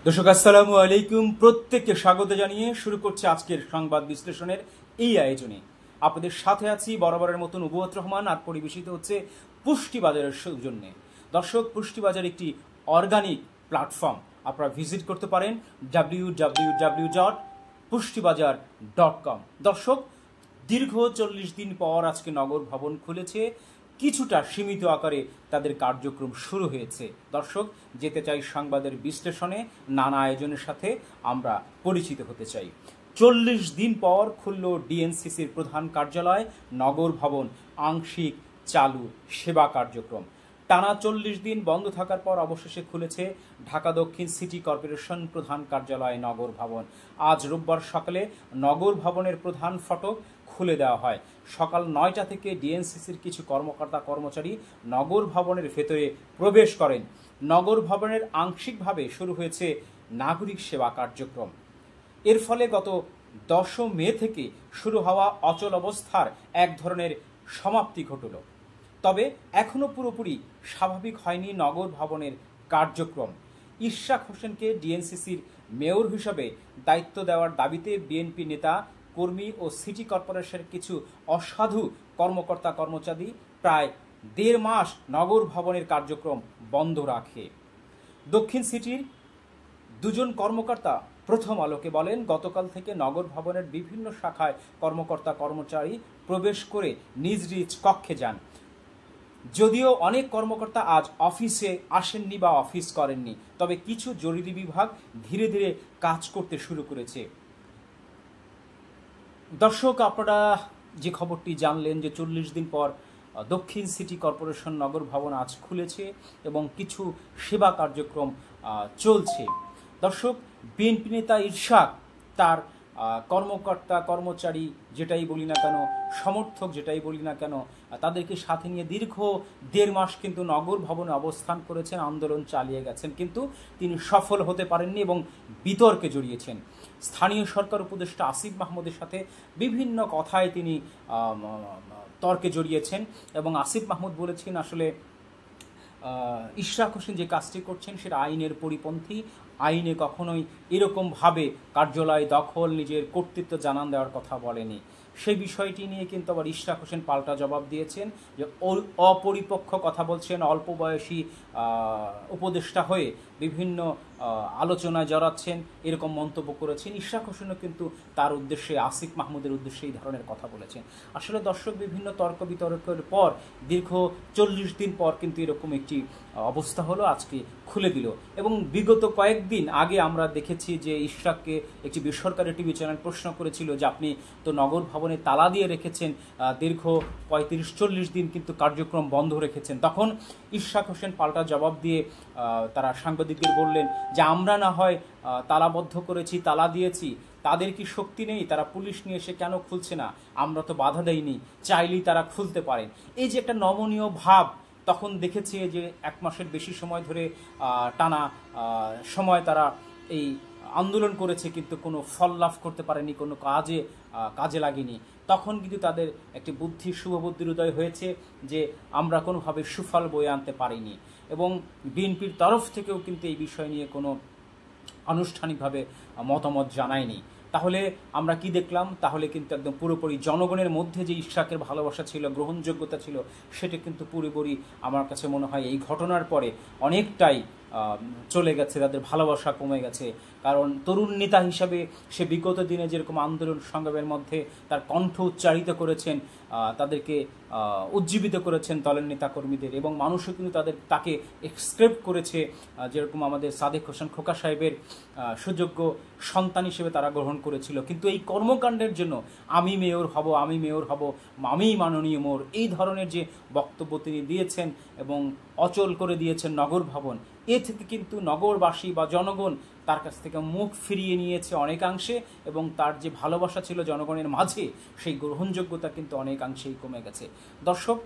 দর্শক আসসালামু আলাইকুম, প্রত্যেককে স্বাগত জানিয়ে শুরু করছে আজকের সংবাদ বিশ্লেষণের এই আয়োজনে। আপনাদের সাথে আছি বরাবরের মতন উবুয়াত রহমান, আর পরিবেশিত হচ্ছে পুষ্টিবাজারের সৌজন্যে। দর্শক, পুষ্টিবাজার একটি অর্গানিক প্ল্যাটফর্ম, আপনারা ভিজিট করতে পারেন www.pushtibajar.com। দর্শক, দীর্ঘ 40 দিন পর আজকে নগর ভবন খুলেছে, কিছুটা সীমিত আকারে তাদের কার্যক্রম শুরু হয়েছে। দর্শক, যেতে চাই সংবাদের বিশ্লেষণে, নানা আয়োজনের সাথে আমরা পরিচিত হতে চাই। 40 দিন পর খুলল ডিএনসিসির প্রধান কার্যালয়, নগর ভবন আংশিক চালু সেবা কার্যক্রম। টানা 40 দিন বন্ধ থাকার পর অবশেষে খুলেছে ঢাকা দক্ষিণ সিটি কর্পোরেশন প্রধান কার্যালয় নগর ভবন। আজ রোববার সকালে নগর ভবনের প্রধান ফটক খুলে দেওয়া হয়। সকাল 9টা থেকে ডিএনসিসির কিছু কর্মকর্তা কর্মচারী নগর ভবনের ভেতরে প্রবেশ করেন। নগর ভবনের আংশিকভাবে শুরু হয়েছে নাগরিক সেবা কার্যক্রম। এর ফলে গত 10 মে থেকে শুরু হওয়া অচল অবস্থার এক ধরনের সমাপ্তি ঘটল। তবে এখনও পুরোপুরি স্বাভাবিক হয়নি নগর ভবনের কার্যক্রম। ইশরাক হোসেনকে ডিএনসিসির মেয়র হিসাবে দায়িত্ব দেওয়ার দাবিতে বিএনপি নেতা কর্মী ও সিটি কর্পোরেশনের কিছু অসাধু কর্মকর্তা কর্মচারী প্রায় 1.5 মাস নগর ভবনের কার্যক্রম বন্ধ রাখে। দক্ষিণ সিটির 2 জন কর্মকর্তা প্রথম আলোকে বলেন, গতকাল থেকে নগর ভবনের বিভিন্ন শাখায় কর্মকর্তা কর্মচারী প্রবেশ করে নিজ নিজ কক্ষে যান। যদিও অনেক কর্মকর্তা আজ অফিসে আসেননি বা অফিস করেননি, তবে কিছু জরুরি বিভাগ ধীরে ধীরে কাজ করতে শুরু করেছে। দর্শক, আপনারা যে খবরটি জানলেন যে 40 দিন পর দক্ষিণ সিটি কর্পোরেশন নগর ভবন আজ খুলেছে এবং কিছু সেবা কার্যক্রম চলছে। দর্শক, বিএনপি নেতা ইরশাদ তার কর্মকর্তা কর্মচারী যেটাই বলি না কেন, সমর্থক যেটাই বলি না কেন, তাদেরকে সাথে নিয়ে দীর্ঘ 1.5 মাস কিন্তু নগর ভবনে অবস্থান করেছেন, আন্দোলন চালিয়ে গেছেন, কিন্তু তিনি সফল হতে পারেননি এবং বিতর্কে জড়িয়েছেন। স্থানীয় সরকার উপদেষ্টা আসিফ মাহমুদের সাথে বিভিন্ন কথায় তিনি তর্কে জড়িয়েছেন এবং আসিফ মাহমুদ বলেছেন আসলে ইশরাক হোসেন যে কাজটি করছেন সেটা আইনের পরিপন্থী। আইনে কখনোই এরকমভাবে কার্যালয় দখল, নিজের কর্তৃত্ব জানান দেওয়ার কথা বলেনি। সেই বিষয়টি নিয়ে কিন্তু আবার ইশরাক হোসেন পাল্টা জবাব দিয়েছেন যে অপরিপক্ক কথা বলছেন, অল্প বয়সী উপদেষ্টা হয়ে বিভিন্ন আলোচনায় জড়াচ্ছেন, এরকম মন্তব্য করেছেন। ইশরাক হোসেনও কিন্তু তার উদ্দেশ্যে, আসিফ মাহমুদের উদ্দেশ্যে এই ধরনের কথা বলেছেন। আসলে দর্শক, বিভিন্ন তর্ক বিতর্কের পর দীর্ঘ 40 দিন পর কিন্তু এরকম একটি অবস্থা হলো, আজকে খুলে দিল। এবং বিগত কয়েকদিন আগে আমরা দেখেছি যে ইশরাককে একটি বেসরকারি টিভি চ্যানেল প্রশ্ন করেছিল যে আপনি তো নগর ভবনে তালা দিয়ে রেখেছেন, দীর্ঘ 35-40 দিন কিন্তু কার্যক্রম বন্ধ রেখেছেন। তখন ইশরাক হোসেন পাল্টা জবাব দিয়ে তারা সাংবাদিকদের বললেন যে আমরা না হয় তালাবদ্ধ করেছি, তালা দিয়েছি, তাদের কি শক্তি নেই? তারা পুলিশ নিয়ে এসে কেন খুলছে না? আমরা তো বাধা দেইনি, চাইলেই তারা খুলতে পারেন। এই যে একটা নমনীয় ভাব, তখন দেখেছি যে 1 মাসের বেশি সময় ধরে টানা সময় তারা এই আন্দোলন করেছে, কিন্তু কোনো ফল লাভ করতে পারেনি, কোনো কাজে লাগেনি। তখন কিন্তু তাদের একটি শুভবুদ্ধির উদয় হয়েছে যে আমরা কোনোভাবে সুফল বয়ে আনতে পারিনি। এবং বিএনপির তরফ থেকেও কিন্তু এই বিষয় নিয়ে কোনো আনুষ্ঠানিকভাবে মতামত জানায়নি। তাহলে আমরা কি দেখলাম? তাহলে কিন্তু একদম পুরোপুরি জনগণের মধ্যে যে ইশরাকের ভালোবাসা ছিল, গ্রহণযোগ্যতা ছিল, সেটা কিন্তু পুরোপুরি আমার কাছে মনে হয় এই ঘটনার পরে অনেকটাই চলে গেছে, তাদের ভালোবাসা কমে গেছে। কারণ তরুণ নেতা হিসাবে সে বিগত দিনে যেরকম আন্দোলন সংগ্রামের মধ্যে তার কণ্ঠ উচ্চারিত করেছেন, তাদেরকে উজ্জীবিত করেছেন দলের নেতাকর্মীদের, এবং মানুষও কিন্তু তাকে এক্সক্রেপ্ট করেছে, যেরকম আমাদের সাদেক হোসেন খোকা সাহেবের সুযোগ্য সন্তান হিসেবে তারা গ্রহণ করেছিল। কিন্তু এই কর্মকাণ্ডের জন্য আমি মেয়র হব, আমিই মাননীয় মোর, এই ধরনের যে বক্তব্য তিনি দিয়েছেন এবং অচল করে দিয়েছেন নগর ভবন, এ থেকে কিন্তু নগরবাসী বা জনগণ তার কাছ থেকে মুখ ফিরিয়ে নিয়েছে অনেকাংশে, এবং তার যে ভালোবাসা ছিল জনগণের মাঝে, সেই গ্রহণযোগ্যতা কিন্তু অনেকাংশেই কমে গেছে। দর্শক,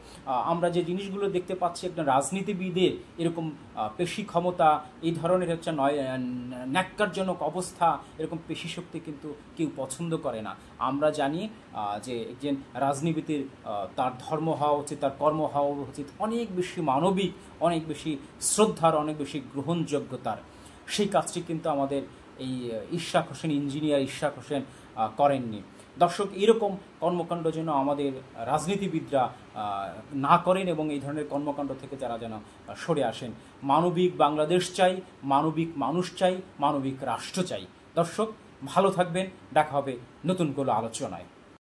আমরা যে জিনিসগুলো দেখতে পাচ্ছি, একটা রাজনীতিবিদের এরকম পেশি ক্ষমতা, এই ধরনের হচ্ছে ন্যাক্কারজনক অবস্থা, এরকম পেশি শক্তি কিন্তু কেউ পছন্দ করে না। আমরা জানি যে একজন রাজনীতিবিদের তার ধর্ম হওয়া উচিত, তার কর্ম হওয়া উচিত অনেক বেশি মানবিক, অনেক বেশি শ্রদ্ধার, অনেক বেশি গ্রহণযোগ্যতার। সেই কাজটি কিন্তু আমাদের এই ইশরাক হোসেন, ইঞ্জিনিয়ার ইশরাক হোসেন করেননি। দর্শক, এরকম কর্মকাণ্ড যেন আমাদের রাজনীতিবিদরা না করেন এবং এই ধরনের কর্মকাণ্ড থেকে যারা যেন সরে আসেন। মানবিক বাংলাদেশ চাই, মানবিক মানুষ চাই, মানবিক রাষ্ট্র চাই। দর্শক, ভালো থাকবেন, দেখা হবে নতুন কোনো আলোচনায়।